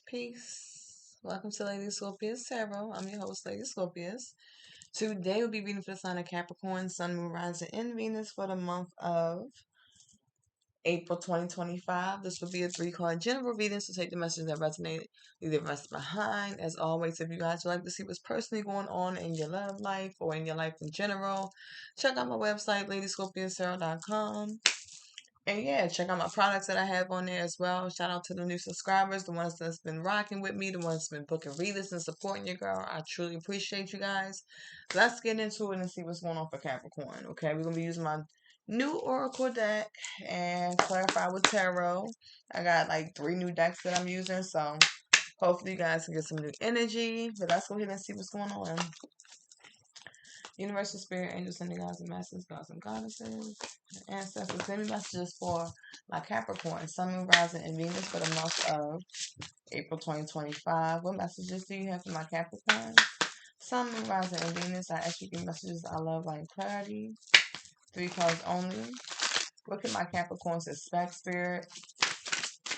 Peace. Welcome to Ladyscorpius Tarot. I'm your host, Ladyscorpius. Today we'll be reading for the sign of Capricorn, Sun, Moon, Rising, and Venus for the month of April 2025. This will be a three-card general reading, so take the message that resonated, leave the rest behind. As always, if you guys would like to see what's personally going on in your love life or in your life in general, check out my website, ladyscorpiustarot.com. And yeah, check out my products that I have on there as well. Shout out to the new subscribers, the ones that's been rocking with me, the ones that's been booking readers and supporting your girl. I truly appreciate you guys. Let's get into it and see what's going on for Capricorn. Okay, we're gonna be using my new Oracle deck and clarify with tarot. I got like 3 new decks that I'm using, so hopefully you guys can get some new energy. But let's go ahead and see what's going on. Universal Spirit, Angels, and the Gods and Masters, Gods and Goddesses, Ancestors. Send me messages for my Capricorn, Sun, Moon, Rising, and Venus for the month of April 2025. What messages do you have for my Capricorn? Sun, Moon, Rising, and Venus. I ask you to give messages I love, like clarity. 3 cards only. What can my Capricorns expect, Spirit?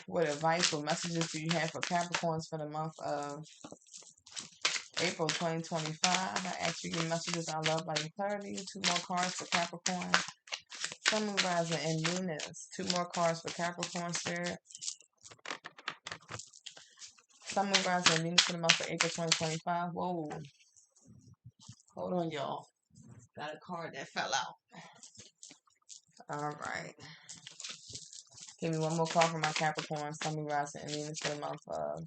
What advice, what messages do you have for Capricorns for the month of April 2025. I ask you to give messages I love, light, and clarity. 2 more cards for Capricorn. Sun, Moon, Rising, and Venus. 2 more cards for Capricorn, Spirit. Sun, Moon, Rising, and Venus for the month of April 2025. Whoa. Hold on, y'all. Got a card that fell out. Alright. Give me 1 more card for my Capricorn, Sun, Moon, Rising, and Venus for the month of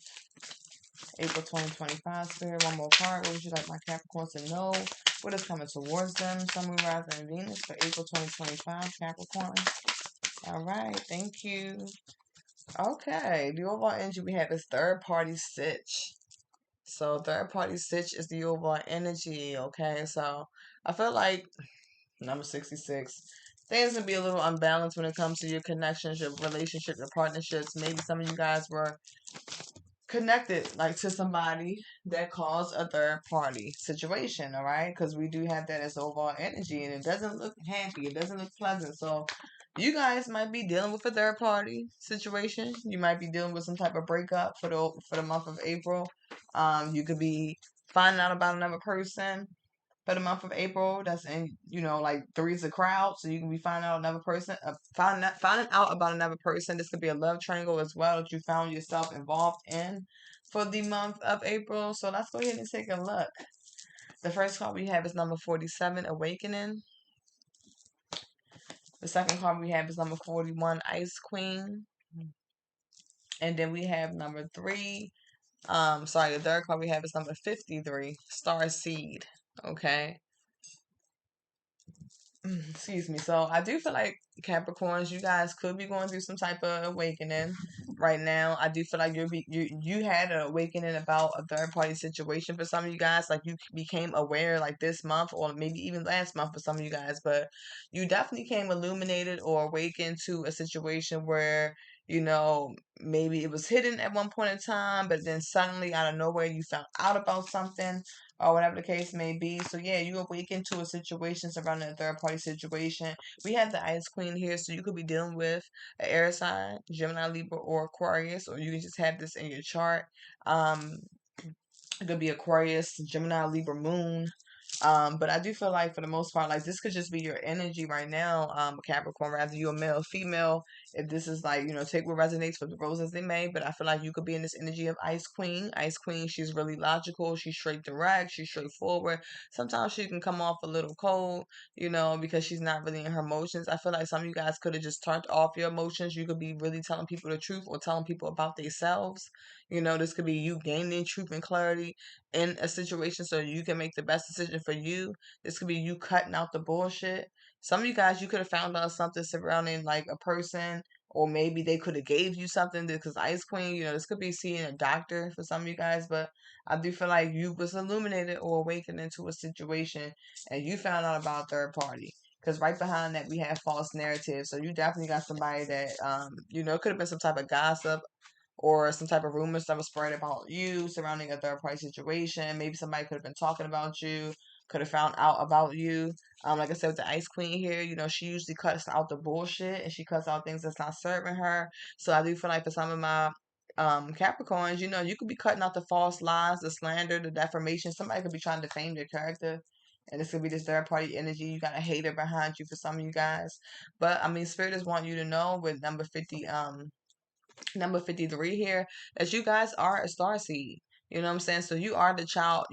April 2025. Spirit, 1 more card. What would you like my Capricorns to know? What is coming towards them? Sun, Moon, Rising, and Venus for April 2025. Capricorn. All right. Thank you. Okay. The overall energy we have is third party stitch. So third party stitch is the overall energy. Okay. So I feel like number 66. Things can be a little unbalanced when it comes to your connections, your relationships, your partnerships. Maybe some of you guys were connected like to somebody that caused a third party situation, all right? Because we do have that as overall energy and it doesn't look happy, it doesn't look pleasant. So you guys might be dealing with a third party situation. You might be dealing with some type of breakup for the month of April. You could be finding out about another person for the month of April. That's in, like three's a crowd. So you can be finding out another person, finding out about another person. This could be a love triangle as well that you found yourself involved in for the month of April. So let's go ahead and take a look. The first card we have is number 47, Awakening. The second card we have is number 41, Ice Queen. And then we have number 3. The third card we have is number 53, Star Seed. Okay. Excuse me. So I do feel like Capricorns, you guys could be going through some type of awakening right now. I do feel like you had an awakening about a third party situation for some of you guys. Like you became aware like this month or maybe even last month for some of you guys, but you definitely came illuminated or awakened to a situation where maybe it was hidden at one point in time, but then suddenly out of nowhere you found out about something or whatever the case may be. So yeah, you awaken to a situation surrounding a third party situation. We have the Ice Queen here, so you could be dealing with an air sign, Gemini, Libra, or Aquarius, or you can just have this in your chart. It could be Aquarius, Gemini, Libra, Moon. But I do feel like for the most part, like this could just be your energy right now, Capricorn, rather you're male or female. If this is like, take what resonates with the rose as they may, but I feel like you could be in this energy of Ice Queen. Ice Queen, she's really logical, she's straight direct, she's straightforward. Sometimes she can come off a little cold, because she's not really in her emotions. I feel like some of you guys could have just turned off your emotions. You could be really telling people the truth or telling people about themselves. This could be you gaining truth and clarity in a situation so you can make the best decision for you. This could be you cutting out the bullshit. Some of you guys, you could have found out something surrounding like a person, or maybe they could have gave you something because Ice Queen, this could be seeing a doctor for some of you guys, but I do feel like you was illuminated or awakened into a situation and you found out about a third party. Because right behind that, we have false narratives. So you definitely got somebody that, it could have been some type of gossip or some type of rumors that was spread about you surrounding a third party situation. Maybe somebody could have been talking about you, could have found out about you. Like I said, with the Ice Queen here, she usually cuts out the bullshit and she cuts out things that's not serving her. So I do feel like for some of my Capricorns, you could be cutting out the false lies, the slander, the defamation. Somebody could be trying to defame your character. And this could be this third party energy. You got a hater behind you for some of you guys. But I mean, Spirit just want you to know with number 53 here, that you guys are a star seed. You know what I'm saying? So you are a child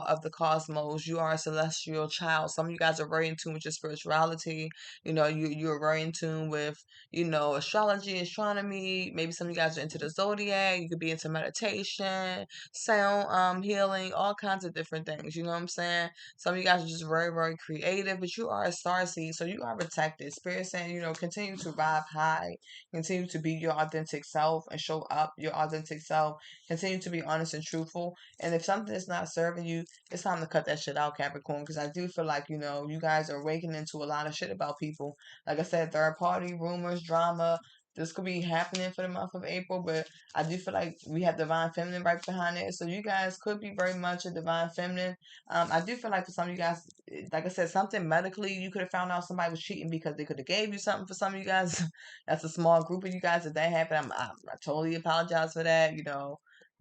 of the cosmos. You are a celestial child. Some of you guys are very in tune with your spirituality. You're very in tune with, astrology, astronomy. Maybe some of you guys are into the zodiac. You could be into meditation, sound healing, all kinds of different things. You know what I'm saying? Some of you guys are just very, very creative, but you are a star seed, so you are protected. Spirit saying, continue to vibe high. Continue to be your authentic self and show up your authentic self. Continue to be honest and truthful. And if something is not serving you, it's time to cut that shit out, Capricorn. Because I do feel like, you guys are awakening to a lot of shit about people. Like I said, third party, rumors, drama. This could be happening for the month of April, but I do feel like we have divine feminine right behind it. So you guys could be very much a divine feminine. I do feel like for some of you guys, like I said, something medically, you could have found out somebody was cheating because they could have gave you something. For some of you guys. That's a small group of you guys. If that happened, I totally apologize for that.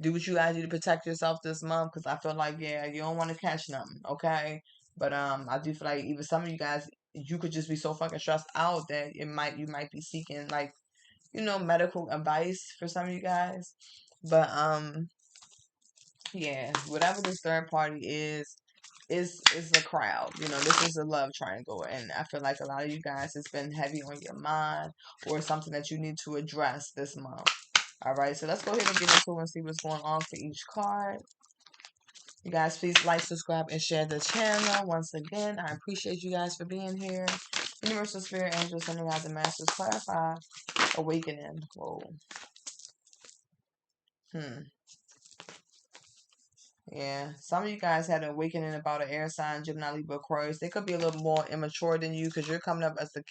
Do what you guys do to protect yourself this month, because I feel like, yeah, you don't want to catch nothing, okay? But I do feel like even some of you guys, you could just be so fucking stressed out that you might be seeking, like, medical advice for some of you guys. But yeah, whatever this third party is a crowd. This is a love triangle, and I feel like a lot of you guys, it's been heavy on your mind or something that you need to address this month. All right, so let's go ahead and get into it and see what's going on for each card. You guys, please like, subscribe, and share the channel. Once again, I appreciate you guys for being here. Universal Spirit Angels, sending out the Masters, clarify, awakening. Whoa. Yeah, some of you guys had an awakening about an air sign, Gemini, Libra, Aquarius. They could be a little more immature than you because you're coming up as the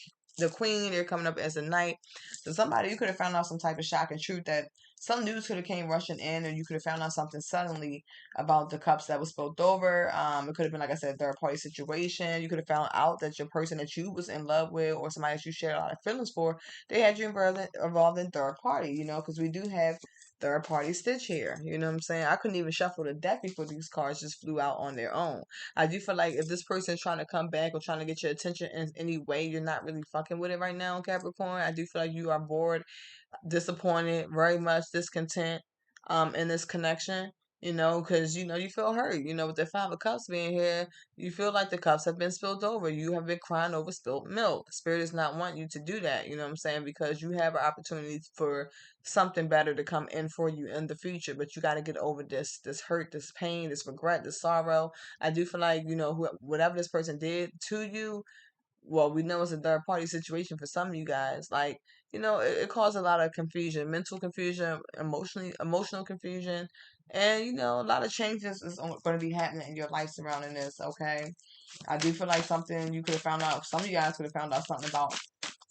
queen. They're coming up as a knight. So somebody, you could have found out some type of shocking truth that some news could have came rushing in, or you could have found out something suddenly about the cups that was spilled over. It could have been, like I said, third party situation. You could have found out that your person that you was in love with, or somebody that you shared a lot of feelings for, they had you involved in third party. Because we do have third party stitch here. You know what I'm saying? I couldn't even shuffle the deck before these cards just flew out on their own. I do feel like if this person is trying to come back or trying to get your attention in any way, you're not really fucking with it right now, Capricorn. I do feel like you are bored, disappointed, very much discontent in this connection. Because you feel hurt. With the Five of Cups being here, you feel like the cups have been spilled over. You have been crying over spilled milk. Spirit does not want you to do that. You know what I'm saying? Because you have an opportunity for something better to come in for you in the future. But you got to get over this hurt, this pain, this regret, this sorrow. I do feel like whatever this person did to you, well, we know it's a third party situation for some of you guys. Like, it caused a lot of confusion, mental confusion, emotional confusion. And, a lot of changes is going to be happening in your life surrounding this, okay? I do feel like something you could have found out, some of you guys could have found out something about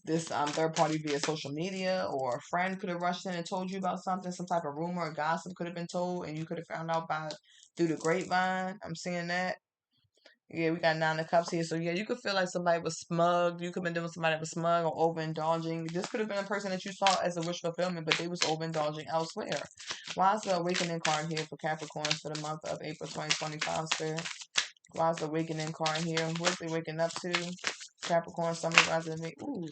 this third party via social media, or a friend could have rushed in and told you about something, some type of rumor or gossip could have been told, and you could have found out through the grapevine. I'm seeing that. Yeah, we got Nine of Cups here. So, yeah, you could feel like somebody was smug. You could have been doing somebody that was smug or overindulging. This could have been a person that you saw as a wish fulfillment, but they was overindulging elsewhere. Why is the awakening card here for Capricorns for the month of April 2025, Spirit? Why is the awakening card here? What they waking up to? Capricorn, somebody rising. Ooh.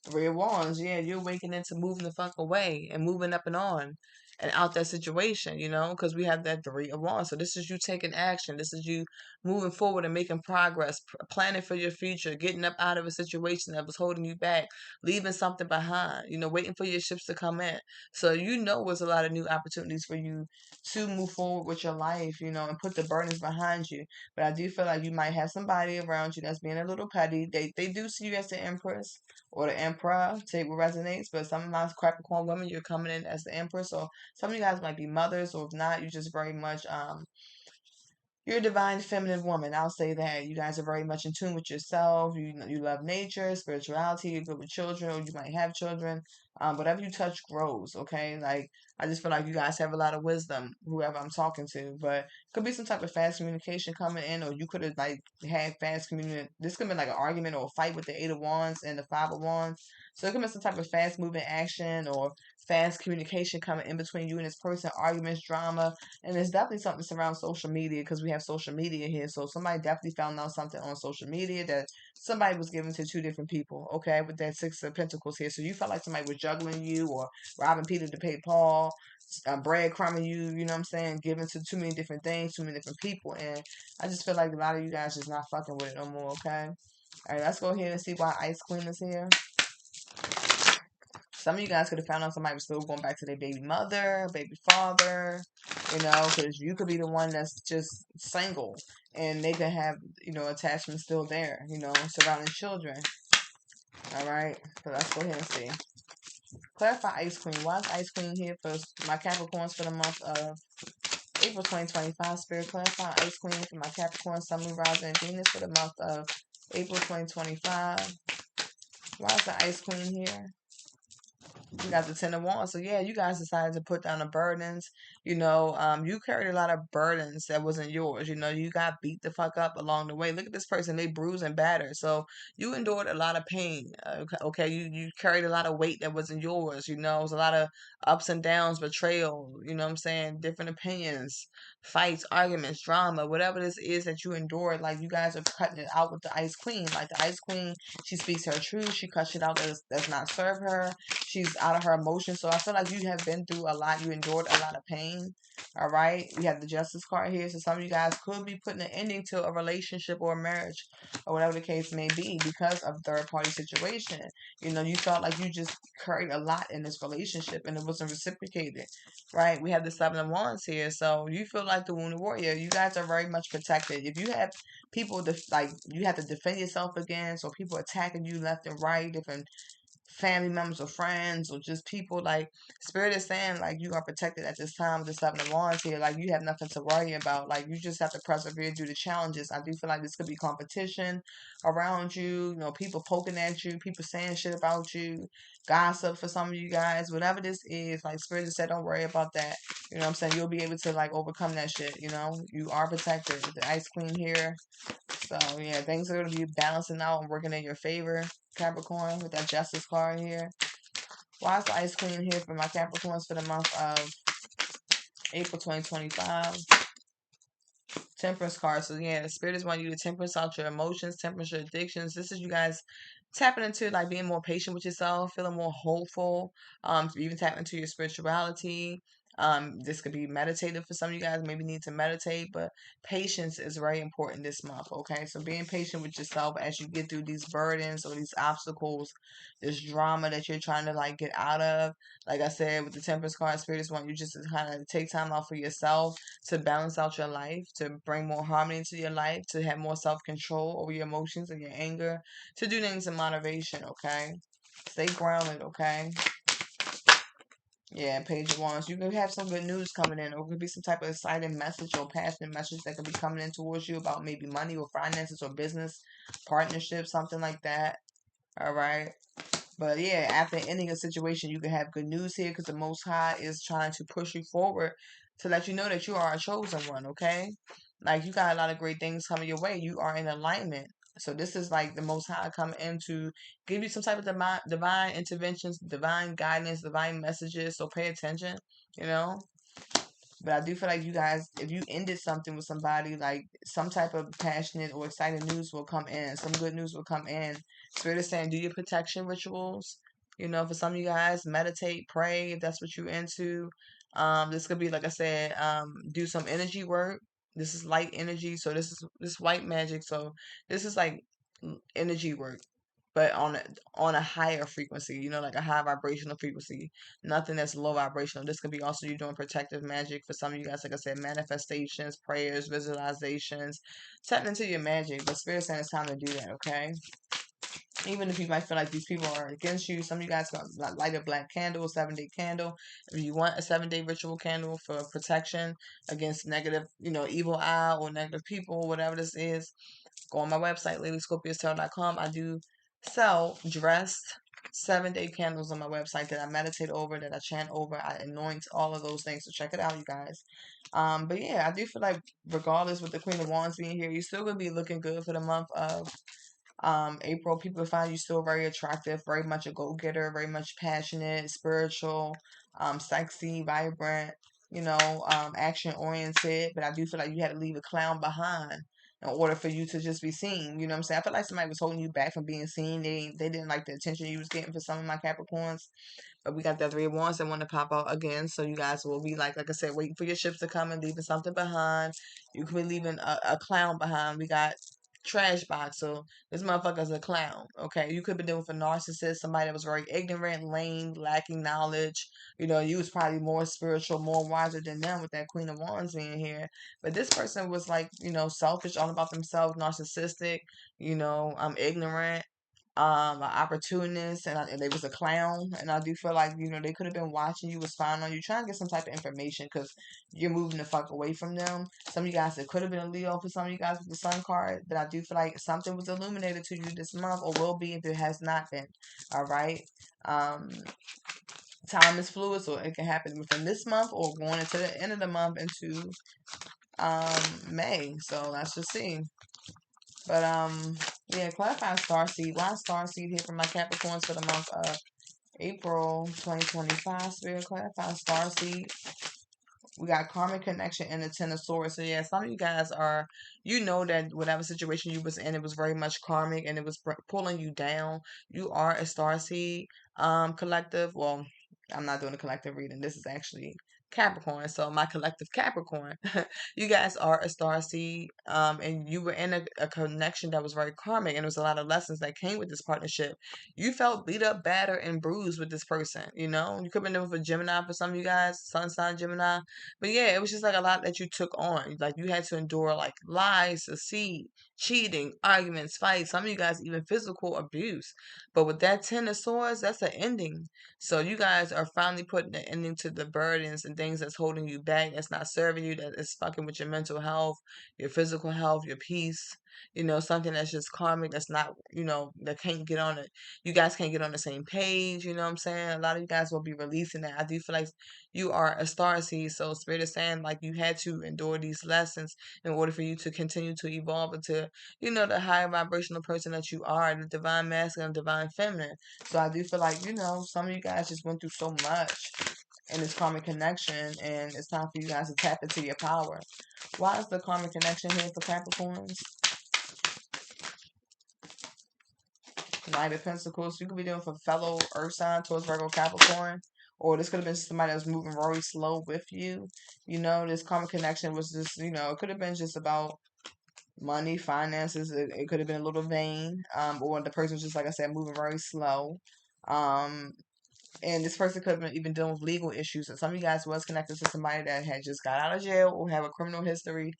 Three of Wands, yeah, you're awakening to moving the fuck away and moving up and on and out that situation, because we have that Three of Wands. So this is you taking action. This is you moving forward and making progress, planning for your future, getting up out of a situation that was holding you back, leaving something behind, waiting for your ships to come in. So there's a lot of new opportunities for you to move forward with your life, and put the burdens behind you. But I do feel like you might have somebody around you that's being a little petty. They do see you as the Empress or the Emperor, take what resonates. But some of my Capricorn women, you're coming in as the Empress, or some of you guys might be mothers, or if not, you're just very much you're a divine feminine woman. I'll say that. You guys are very much in tune with yourself. You love nature, spirituality. You're good with children, or you might have children. Whatever you touch grows, okay? Like, I just feel like you guys have a lot of wisdom, whoever I'm talking to. But could be some type of fast communication coming in, or you could have, like, had fast communication. This could be like an argument or a fight with the Eight of Wands and the Five of Wands. So it could be some type of fast moving action, or fast communication coming in between you and this person, arguments, drama, and it's definitely something around social media because we have social media here. So somebody definitely found out something on social media that somebody was giving to two different people, okay, with that Six of Pentacles here. So you felt like somebody was juggling you or robbing Peter to pay Paul, breadcrumbing you, you know what I'm saying, giving to too many different things, too many different people. And I just feel like a lot of you guys just not fucking with it no more, okay? All right, let's go ahead and see why Ice Queen is here. Some of you guys could have found out somebody was still going back to their baby mother, baby father, you know, because you could be the one that's just single and they could have, you know, attachment still there, you know, surrounding children. All right, so let's go ahead and see. Clarify Ice Queen. Why is Ice Queen here for my Capricorns for the month of April 2025? Spirit, clarify Ice Queen for my Capricorn, Sun, Moon, Rising, and Venus for the month of April 2025. Why is the Ice Queen here? You got the Ten of Wands. So yeah, you guys decided to put down the burdens. You know, you carried a lot of burdens that wasn't yours. You know, you got beat the fuck up along the way. Look at this person; they bruised and battered. So you endured a lot of pain. Okay, you carried a lot of weight that wasn't yours. You know, it was a lot of ups and downs, betrayal. You know what I'm saying? Different opinions, fights, arguments, drama, whatever this is that you endured. Like you guys are cutting it out with the Ice Queen. Like the Ice Queen, she speaks her truth. She cuts it out that does not serve her. She's out of her emotions. So I feel like you have been through a lot. You endured a lot of pain. All right. We have the Justice card here. So some of you guys could be putting an ending to a relationship or a marriage or whatever the case may be because of third party situation. You know, you felt like you just carried a lot in this relationship and it wasn't reciprocated. Right. We have the Seven of Wands here. So you feel like the wounded warrior. You guys are very much protected. If you have people like you have to defend yourself against or people attacking you left and right, different family members or friends or just people, like Spirit is saying like you are protected at this time with the Seven of Wands here. Like you have nothing to worry about. Like you just have to persevere through the challenges. I do feel like this could be competition around you, you know, people poking at you, people saying shit about you, gossip for some of you guys, whatever this is. Like Spirit just said, don't worry about that. You know what I'm saying? You'll be able to like overcome that shit, you know? You are protected with the Ice Queen here. So yeah, things are gonna be balancing out and working in your favor, Capricorn, with that Justice card here. Why is the Ice Queen here for my Capricorns for the month of April 2025? Temperance card. So yeah, the Spirit is wanting you to temperance out your emotions, temperance your addictions. This is you guys tapping into like being more patient with yourself, feeling more hopeful. Even tapping into your spirituality. This could be meditative for some of you guys. Maybe need to meditate, but patience is very important this month. Okay, so being patient with yourself as you get through these burdens or these obstacles, this drama that you're trying to like get out of. Like I said, with the Temperance card, Spirit is wanting you just to kind of take time out for yourself to balance out your life, to bring more harmony into your life, to have more self-control over your emotions and your anger, to do things in moderation, okay? Stay grounded, okay? Yeah, Page of Wands. You could have some good news coming in, or it could be some type of exciting message or passionate message that could be coming in towards you about maybe money or finances or business partnership, something like that. All right. But yeah, after ending a situation, you can have good news here because the Most High is trying to push you forward to let you know that you are a chosen one, okay? Like you got a lot of great things coming your way. You are in alignment. So this is like the Most High coming in to give you some type of divine interventions, divine guidance, divine messages. So pay attention, you know? But I do feel like you guys, if you ended something with somebody, like some type of passionate or exciting news will come in. Some good news will come in. Spirit is saying, do your protection rituals. You know, for some of you guys, meditate, pray if that's what you're into. This could be, like I said, do some energy work. This is light energy, so this white magic. So this is like energy work, but on a higher frequency, you know, like a high vibrational frequency, nothing that's low vibrational. This could be also you doing protective magic for some of you guys, like I said, manifestations, prayers, visualizations, tap into your magic. But Spirit saying it's time to do that, okay? Even if you might feel like these people are against you, some of you guys got light a black candle, a 7-day candle. If you want a 7-day ritual candle for protection against negative, you know, evil eye or negative people, whatever this is, go on my website, ladyscorpiustarot.com. I do sell dressed 7-day candles on my website that I meditate over, that I chant over, I anoint, all of those things. So check it out, you guys. But yeah, I do feel like regardless with the Queen of Wands being here, you're still gonna be looking good for the month of April, people find you still very attractive, very much a go-getter, very much passionate, spiritual, sexy, vibrant, action oriented. But I do feel like you had to leave a clown behind in order for you to just be seen. You know what I'm saying? I feel like somebody was holding you back from being seen. They didn't like the attention you was getting for some of my Capricorns. But we got that Three of Wands that want to pop out again. So you guys will be like I said, waiting for your ships to come and leaving something behind. You could be leaving a clown behind. We got trash box. So this motherfucker's a clown. Okay. You could be dealing with a narcissist, somebody that was very ignorant, lame, lacking knowledge. You was probably more spiritual, more wiser than them with that Queen of Wands being here. But this person was like, selfish, all about themselves, narcissistic, ignorant, an opportunist, and they was a clown. And I do feel like they could have been watching you, was spying on you, trying to get some type of information because you're moving the fuck away from them. Some of you guys, it could have been a Leo for some of you guys with the Sun card, but I do feel like something was illuminated to you this month, or will be if it has not been. All right. um Time is fluid, so it can happen within this month or going into the end of the month into May. So let's just see. But yeah, clarifying star seed. Why star seed here for my Capricorns for the month of April 2025? Spirit, clarify star seed. We got karmic connection and the Ten of Swords. So yeah, some of you guys are, that whatever situation you was in, it was very much karmic and it was pulling you down. You are a star seed collective. Well, I'm not doing a collective reading. This is actually Capricorn. So my collective Capricorn, you guys are a star seed, and you were in a connection that was very karmic, and there was a lot of lessons that came with this partnership. You felt beat up, battered, and bruised with this person. You could have been with a Gemini for some of you guys, Sun sign Gemini. But yeah, it was just like a lot that you took on. Like you had to endure like lies, deceit, cheating, arguments, fights. Some of you guys even physical abuse. But with that Ten of Swords, that's an ending. So you guys are finally putting an ending to the burdens and things that's holding you back, that's not serving you, that is fucking with your mental health, your physical health, your peace. Something that's just karmic, that's not, that can't get on it. You guys can't get on the same page, you know what I'm saying? A lot of you guys will be releasing that. I do feel like you are a star seed, so Spirit is saying like you had to endure these lessons in order for you to continue to evolve into, the higher vibrational person that you are, the divine masculine, divine feminine. So I do feel like, some of you guys just went through so much in this karmic connection, and it's time for you guys to tap into your power. Why is the karmic connection here for Capricorns? Knight of Pentacles. You could be dealing with a fellow Earth sign towards Virgo Capricorn. Or this could have been somebody that was moving very slow with you. This karmic connection was just, it could have been just about money, finances. It could have been a little vain. Or the person was just, like I said, moving very slow. And this person could have been even dealing with legal issues. And some of you guys was connected to somebody that had just got out of jail or have a criminal history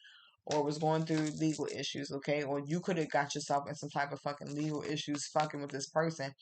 or was going through legal issues, okay? Or you could have got yourself in some type of fucking legal issues fucking with this person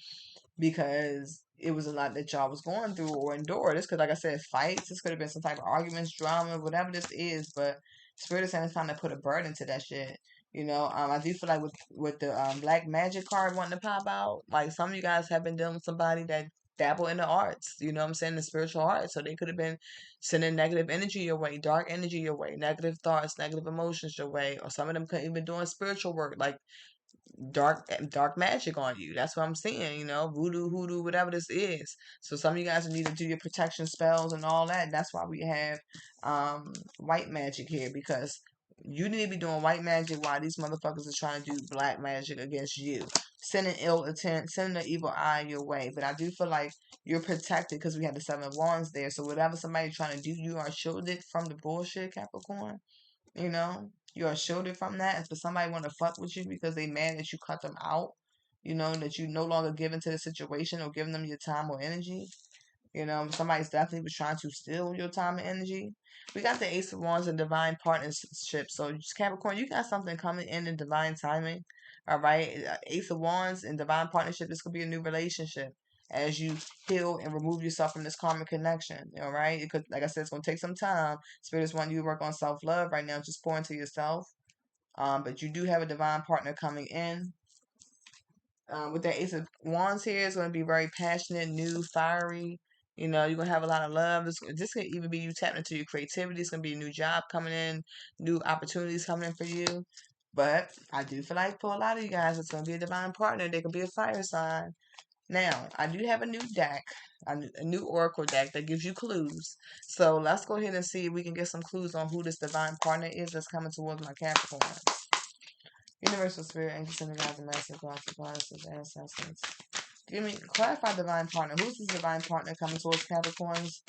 because it was a lot that y'all was going through or endured. This could, like I said, fights. This could have been some type of arguments, drama, whatever this is. But Spirit is saying it's time to put a burden to that shit. I do feel like with the black magic card wanting to pop out, like some of you guys have been dealing with somebody that dabble in the arts, you know what I'm saying, the spiritual arts. So they could have been sending negative energy your way, dark energy your way, negative thoughts, negative emotions your way, or some of them could even doing spiritual work, like dark magic on you. That's what I'm saying, voodoo, hoodoo, whatever this is. So some of you guys need to do your protection spells and all that. That's why we have white magic here, because you need to be doing white magic while these motherfuckers are trying to do black magic against you. Sending ill intent, sending the evil eye your way. But I do feel like you're protected because we have the Seven of Wands there. So whatever somebody's trying to do, you are shielded from the bullshit, Capricorn. You are shielded from that. If for somebody want to fuck with you because they mad that you cut them out, that you no longer give into the situation or giving them your time or energy. Somebody's definitely was trying to steal your time and energy. We got the Ace of Wands and divine partnership. So Capricorn, you got something coming in divine timing. All right. Ace of Wands and divine partnership. This could be a new relationship as you heal and remove yourself from this karmic connection. All right. It could, like I said, it's gonna take some time. Spirits want you to work on self-love right now. Just pour into yourself. But you do have a divine partner coming in. With that Ace of Wands here, it's going to be very passionate, new, fiery. You're going to have a lot of love. This could even be you tapping into your creativity. It's going to be a new job coming in, new opportunities coming in for you. But I do feel like for a lot of you guys, it's going to be a divine partner. They could be a fire sign. Now, I do have a new deck, a new oracle deck that gives you clues. So let's go ahead and see if we can get some clues on who this divine partner is that's coming towards my Capricorn. Universal Spirit, Angels, and the Gods, and Master Gods, Goddesses, Ancestors. Give me, clarify divine partner. Who's this divine partner coming towards Capricorns?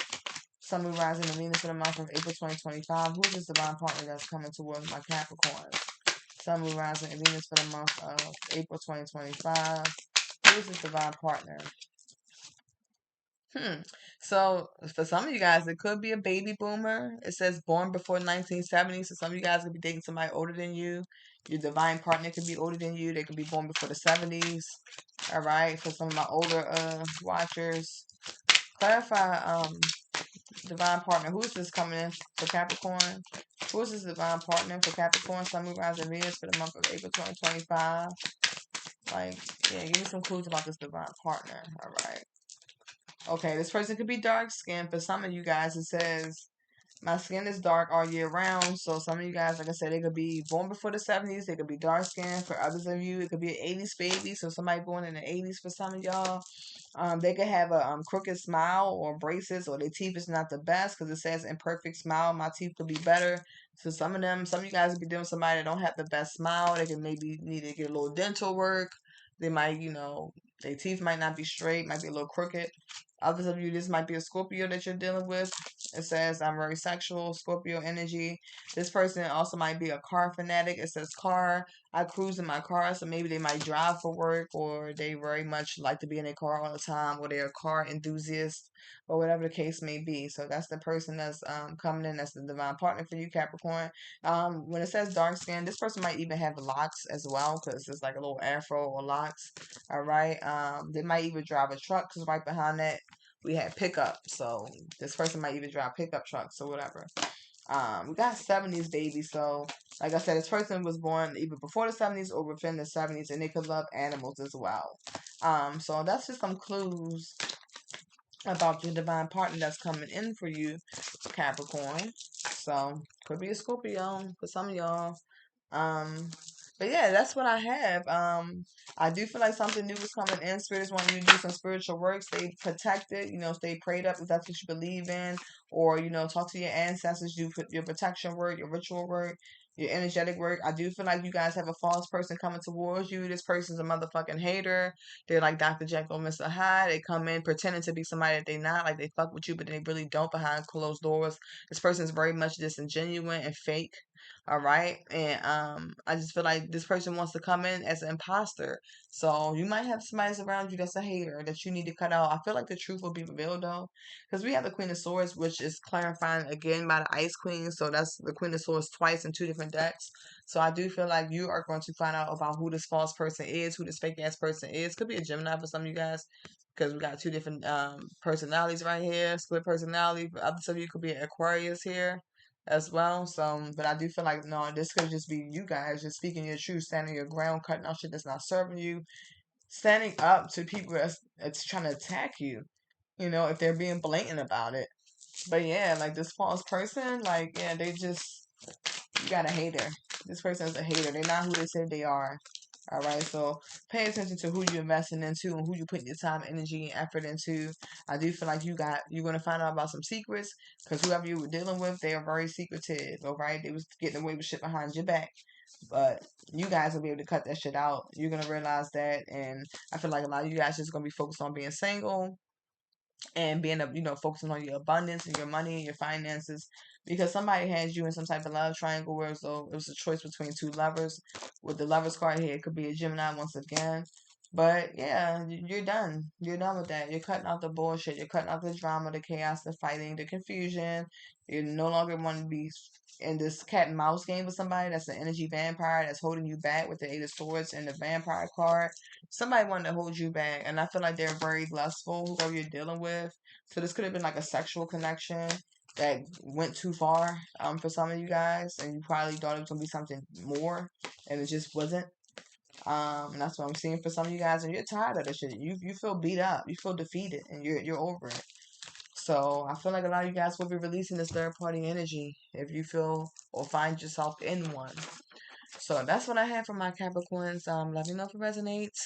Sun, Moon, Rising, and Venus for the month of April 2025. Who's this divine partner that's coming towards my Capricorns? Sun, Moon, Rising, and Venus for the month of April 2025. Who's this divine partner? So for some of you guys, it could be a baby boomer. It says born before 1970. So some of you guys could be dating somebody older than you. Your divine partner could be older than you. They could be born before the 70s. All right. For some of my older watchers, clarify divine partner. Who is this coming in for Capricorn? Who is this divine partner for Capricorn? Sun, Moon, Rising, Venus for the month of April 2025. Like, yeah, give me some clues about this divine partner. All right. Okay, this person could be dark skinned. For some of you guys, it says my skin is dark all year round. So some of you guys, like I said, they could be born before the 70s. They could be dark skinned. For others of you, it could be an 80s baby. So somebody born in the 80s for some of y'all. They could have a crooked smile or braces, or their teeth is not the best because it says imperfect smile. My teeth could be better. So some of them, some of you guys would be doing somebody that don't have the best smile. They can maybe need to get a little dental work. They might, their teeth might not be straight, might be a little crooked. Others of you, this might be a Scorpio that you're dealing with. It says, I'm very sexual, Scorpio energy. This person also might be a car fanatic. It says car. I cruise in my car, so maybe they might drive for work, or they very much like to be in their car all the time, or they're a car enthusiast, or whatever the case may be. So that's the person that's coming in. That's the divine partner for you, Capricorn. When it says dark skin, this person might even have locks as well, because it's like a little afro or locks. All right. They might even drive a truck, because right behind that we had pickup. So this person might even drive pickup trucks or whatever. We got 70s baby. So like I said, this person was born either before the 70s or within the 70s, and they could love animals as well. So that's just some clues about your divine partner that's coming in for you, Capricorn. So could be a Scorpio for some of y'all. Um, but yeah, that's what I have. I do feel like something new is coming in. Spirit is wanting you to do some spiritual work. Stay protected. Stay prayed up if that's what you believe in, or talk to your ancestors. Do your protection work, your ritual work, your energetic work. I do feel like you guys have a false person coming towards you. This person's a motherfucking hater. They're like Dr. Jekyll, Mr. Hyde. They come in pretending to be somebody that they not. Like they fuck with you, but they really don't behind closed doors. This person is very much disingenuous and fake. All right. And I just feel like this person wants to come in as an imposter. So you might have somebody around you that's a hater that you need to cut out. I feel like the truth will be revealed though. Because we have the Queen of Swords, which is clarifying again by the Ice Queen. So that's the Queen of Swords twice in two different decks. So I do feel like you are going to find out about who this false person is, who this fake ass person is. Could be a Gemini for some of you guys. Because we got two different personalities right here, split personality. For others of you could be an Aquarius here as well. So, but I do feel like no, this could just be you guys just speaking your truth, standing your ground, cutting out shit that's not serving you, standing up to people that's trying to attack you. If they're being blatant about it. But yeah, like this false person, like yeah, they just you got a hater. This person is a hater. They're not who they said they are. All right, so pay attention to who you're investing into and who you're putting your time, energy, and effort into. I do feel like you're gonna find out about some secrets because whoever you were dealing with, they are very secretive. All right, they was getting away with shit behind your back, but you guys will be able to cut that shit out. You're gonna realize that, and I feel like a lot of you guys just gonna be focused on being single and being focusing on your abundance and your money and your finances because somebody has you in some type of love triangle where so it was a choice between two lovers. With the lovers card here, it could be a Gemini once again. But yeah, you're done. You're done with that. You're cutting out the bullshit. You're cutting out the drama, the chaos, the fighting, the confusion. You no longer want to be in this cat and mouse game with somebody that's an energy vampire that's holding you back with the Eight of Swords and the vampire card. Somebody wanted to hold you back, and I feel like they're very lustful, whoever you're dealing with. So this could have been like a sexual connection that went too far for some of you guys, and you probably thought it was gonna be something more, and it just wasn't. And that's what I'm seeing for some of you guys, and you're tired of this shit. You feel beat up, you feel defeated, and you're over it. So I feel like a lot of you guys will be releasing this third party energy if you feel or find yourself in one. So that's what I have for my Capricorns. Let me know if it resonates.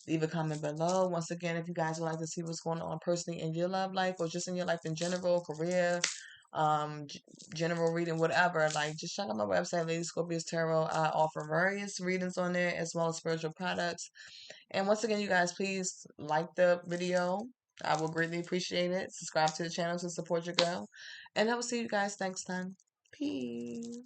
Leave a comment below. Once again, if you guys would like to see what's going on personally in your love life or just in your life in general, career, general reading, whatever, like just check out my website, Ladyscorpius Tarot. I offer various readings on there as well as spiritual products. And once again, you guys, please like the video. I will greatly appreciate it. Subscribe to the channel to support your girl. And I will see you guys next time. Peace.